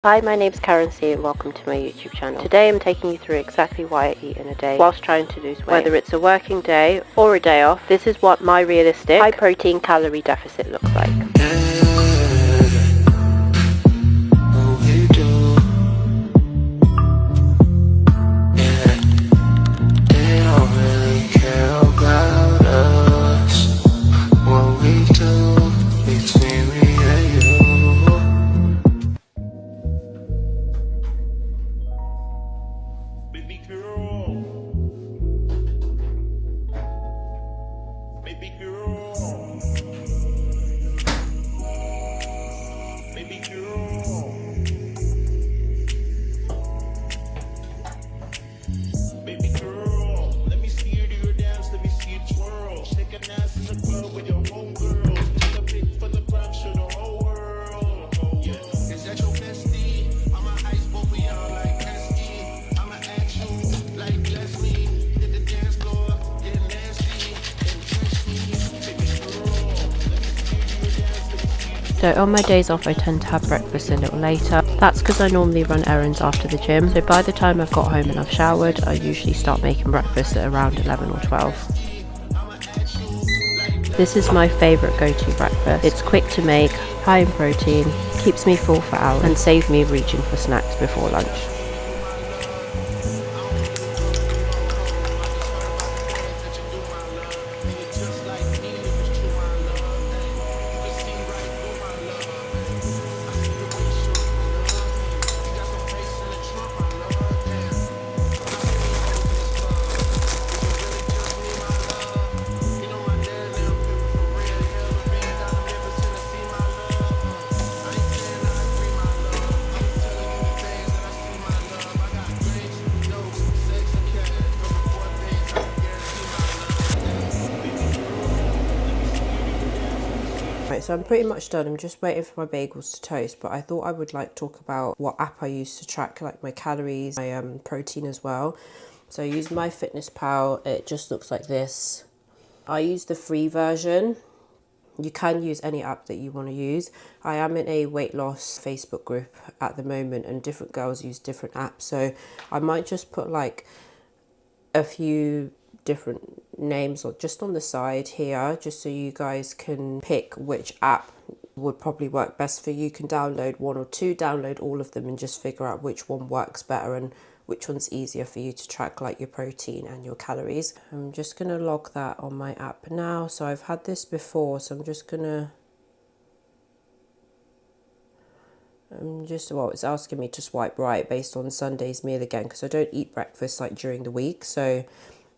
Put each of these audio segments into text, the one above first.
Hi, my name's Karen C and welcome to my YouTube channel. Today I'm taking you through exactly why I eat in a day whilst trying to lose weight. Whether it's a working day or a day off, this is what my realistic high protein calorie deficit looks like. So on my days off I tend to have breakfast a little later. That's because I normally run errands after the gym. So by the time I've got home and I've showered, I usually start making breakfast at around 11 or 12. This is my favourite go-to breakfast. It's quick to make, high in protein, keeps me full for hours and saves me reaching for snacks before lunch. Right, so I'm pretty much done. I'm just waiting for my bagels to toast, but I thought I would talk about what app I use to track my calories, my protein as well. So I use MyFitnessPal. It just looks like this. I use the free version. You can use any app that you want to use. I am in a weight loss Facebook group at the moment and different girls use different apps. So I might just put a few different names or just on the side here, just so you guys can pick which app would probably work best for you. You can download one or two, download all of them and just figure out which one works better and which one's easier for you to track your protein and your calories. I'm just going to log that on my app now. So I've had this before, so I'm just going to well, it's asking me to swipe right based on Sunday's meal again because I don't eat breakfast during the week. So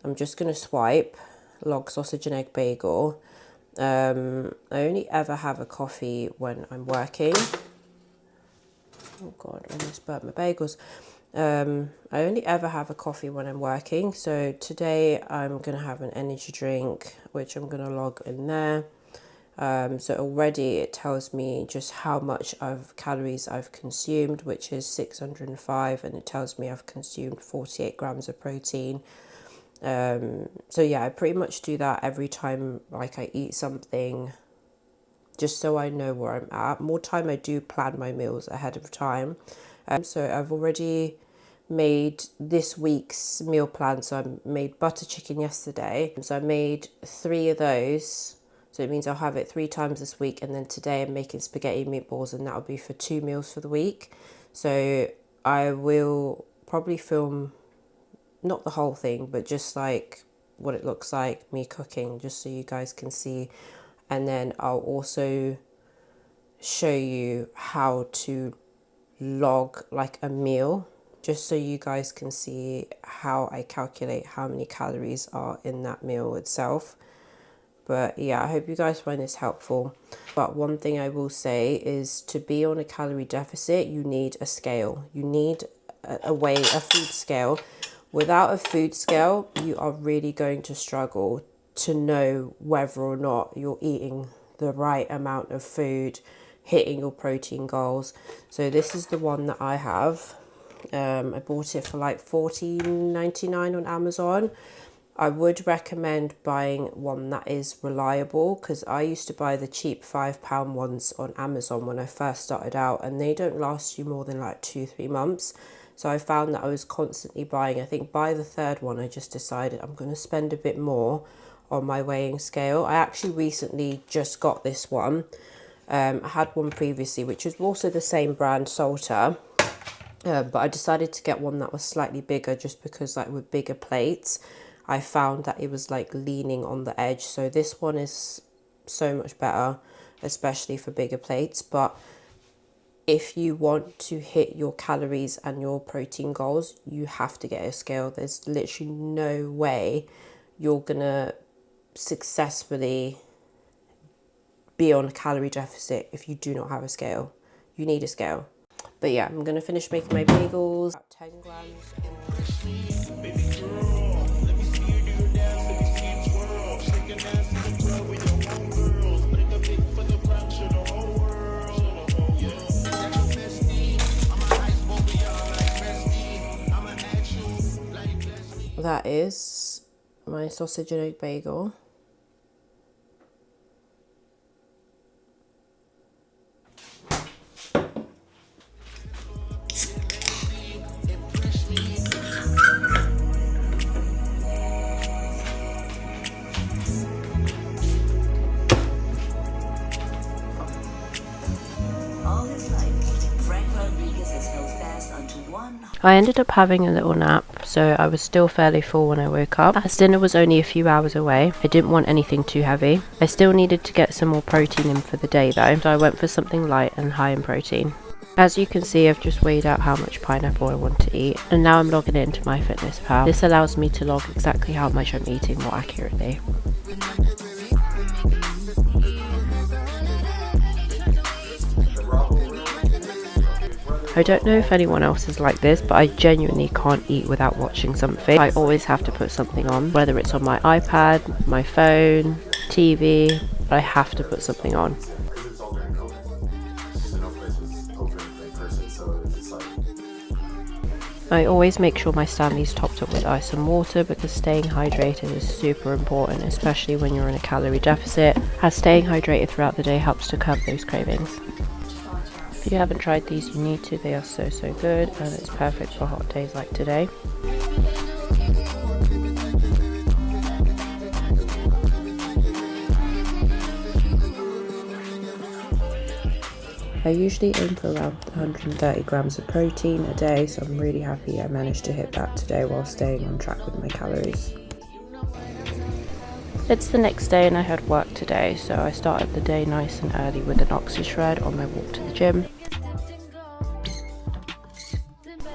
I'm just going to swipe log sausage and egg bagel. I only ever have a coffee when I'm working. Oh God, I almost burnt my bagels. I only ever have a coffee when I'm working. So today I'm going to have an energy drink, which I'm going to log in there. So already it tells me just how much of calories I've consumed, which is 605, and it tells me I've consumed 48 grams of protein. So yeah, I pretty much do that every time I eat something, just so I know where I'm at. More time I do plan my meals ahead of time. So I've already made this week's meal plan. So I made butter chicken yesterday. So I made 3 of those. So it means I'll have it 3 times this week. And then today I'm making spaghetti meatballs and that'll be for 2 meals for the week. So I will probably film, not the whole thing, but just what it looks like, me cooking, just so you guys can see. And then I'll also show you how to log a meal, just so you guys can see how I calculate how many calories are in that meal itself. But yeah, I hope you guys find this helpful. But one thing I will say is, to be on a calorie deficit, you need a scale. You need a food scale. Without a food scale, you are really going to struggle to know whether or not you're eating the right amount of food, hitting your protein goals. So this is the one that I have. I bought it for $14.99 on Amazon. I would recommend buying one that is reliable, because I used to buy the cheap £5 ones on Amazon when I first started out, and they don't last you more than like 2-3 months. So I found that I was constantly buying. I think by the third one I just decided I'm going to spend a bit more on my weighing scale. I actually recently just got this one. I had one previously which was also the same brand, Salter, but I decided to get one that was slightly bigger, just because like with bigger plates I found that it was like leaning on the edge. So this one is so much better, especially for bigger plates. But if you want to hit your calories and your protein goals, you have to get a scale. There's literally no way you're gonna successfully be on a calorie deficit if you do not have a scale. You need a scale. But yeah, I'm gonna finish making my bagels. About 10 grams that is my sausage and egg bagel. I ended up having a little nap, so I was still fairly full when I woke up. As dinner was only a few hours away, I didn't want anything too heavy. I still needed to get some more protein in for the day though, so I went for something light and high in protein. As you can see, I've just weighed out how much pineapple I want to eat, and now I'm logging it into MyFitnessPal. This allows me to log exactly how much I'm eating more accurately. I don't know if anyone else is like this, but I genuinely can't eat without watching something. I always have to put something on, whether it's on my iPad, my phone, TV, but I have to put something on. I always make sure my Stanley's topped up with ice and water, because staying hydrated is super important, especially when you're in a calorie deficit, as staying hydrated throughout the day helps to curb those cravings. If you haven't tried these, you need to. They are so good, and it's perfect for hot days like today. I usually aim for around 130 grams of protein a day, so I'm really happy I managed to hit that today while staying on track with my calories. It's the next day and I had work today, so I started the day nice and early with an oxy shred on my walk to the gym.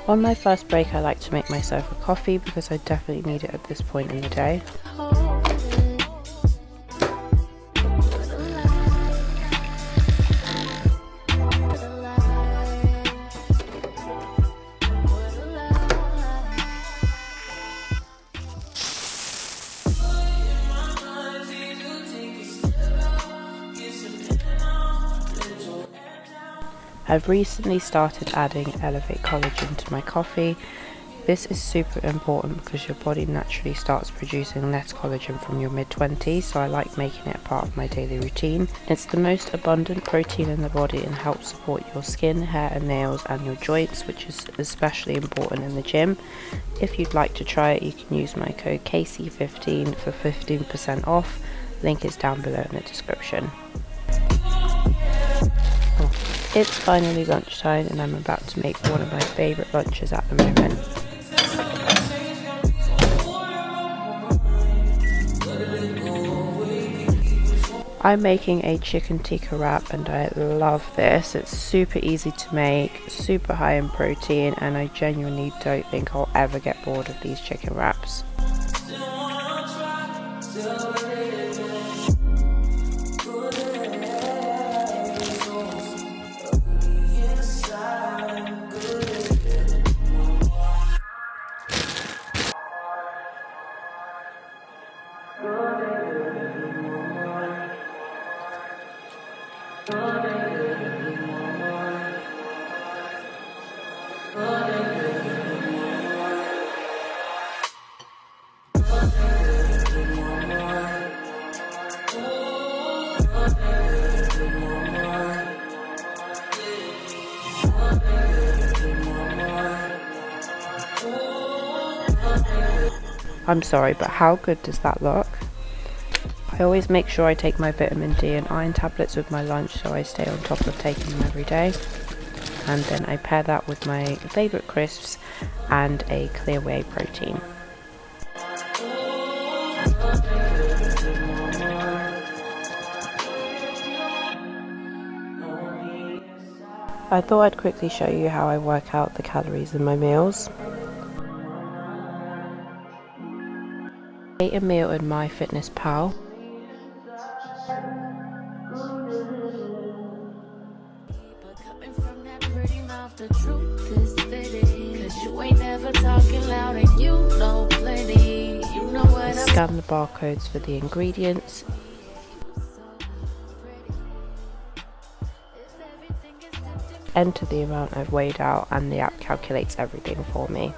On my first break I like to make myself a coffee, because I definitely need it at this point in the day. I've recently started adding Elevate Collagen to my coffee. This is super important because your body naturally starts producing less collagen from your mid-20s, so I like making it a part of my daily routine. It's the most abundant protein in the body and helps support your skin, hair and nails and your joints, which is especially important in the gym. If you'd like to try it, you can use my code KC15 for 15% off. Link is down below in the description. It's finally lunchtime and I'm about to make one of my favourite lunches at the moment. I'm making a chicken tikka wrap and I love this. It's super easy to make, super high in protein, and I genuinely don't think I'll ever get bored of these chicken wraps. I'm sorry, but how good does that look? I always make sure I take my vitamin D and iron tablets with my lunch, so I stay on top of taking them every day. And then I pair that with my favourite crisps and a clear whey protein. I thought I'd quickly show you how I work out the calories in my meals. I ate a meal in MyFitnessPal. Scan the barcodes for the ingredients. Enter the amount I've weighed out and the app calculates everything for me.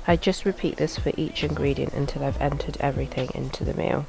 I just repeat this for each ingredient until I've entered everything into the meal.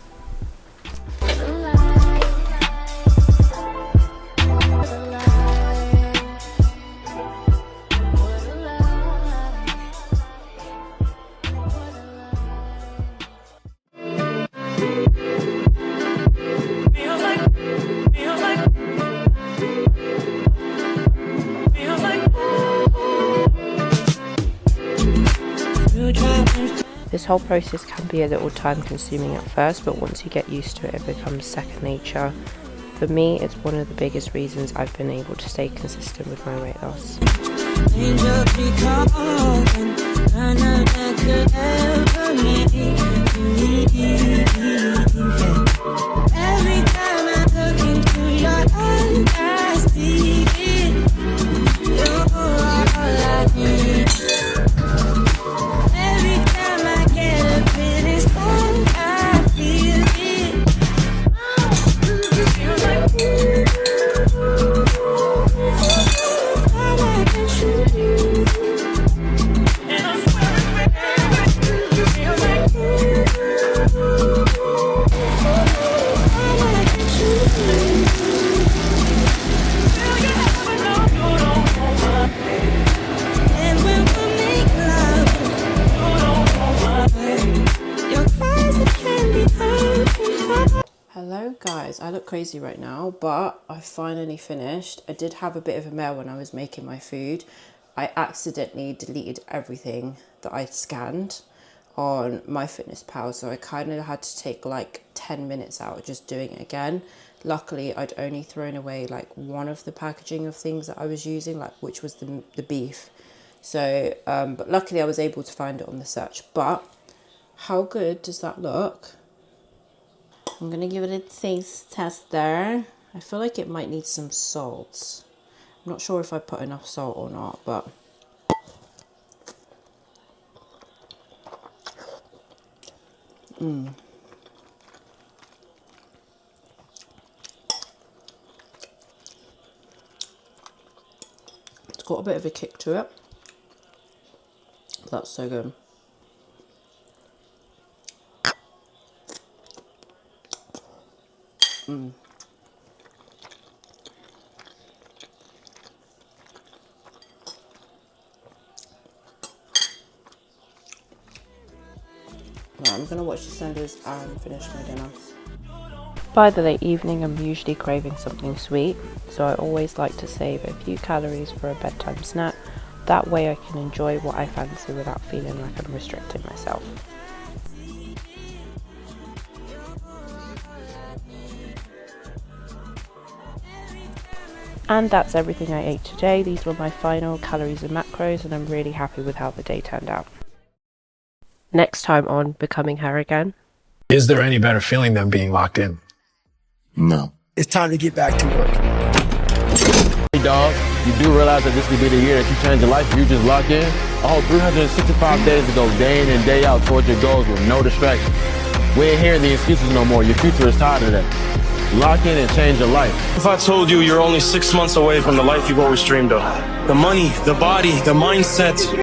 This whole process can be a little time consuming at first, but once you get used to it, it becomes second nature. For me, it's one of the biggest reasons I've been able to stay consistent with my weight loss. Hello guys, I look crazy right now, but I finally finished. I did have a bit of a mare when I was making my food. I accidentally deleted everything that I'd scanned on MyFitnessPal, so I kind of had to take like 10 minutes out just doing it again. Luckily, I'd only thrown away like one of the packaging of things that I was using, like which was the beef. So, but luckily I was able to find it on the search. But how good does that look? I'm going to give it a taste test there. I feel like it might need some salt. I'm not sure if I put enough salt or not, but... It's got a bit of a kick to it. That's so good. Right, I'm gonna watch EastEnders and finish my dinner. By the late evening, I'm usually craving something sweet, so I always like to save a few calories for a bedtime snack. That way I can enjoy what I fancy without feeling like I'm restricting myself. And that's everything I ate today. These were my final calories and macros, and I'm really happy with how the day turned out. Next time on Becoming Her Again. Is there any better feeling than being locked in? No. It's time to get back to work. Hey dog, you do realize that this could be the year that you change your life if you just lock in? A whole 365 days to go day in and day out towards your goals with no distraction. We ain't hearing the excuses no more. Your future is tired of that. Lock in and change your life. If I told you you're only 6 months away from the life you've always dreamed of, the money, the body, the mindset.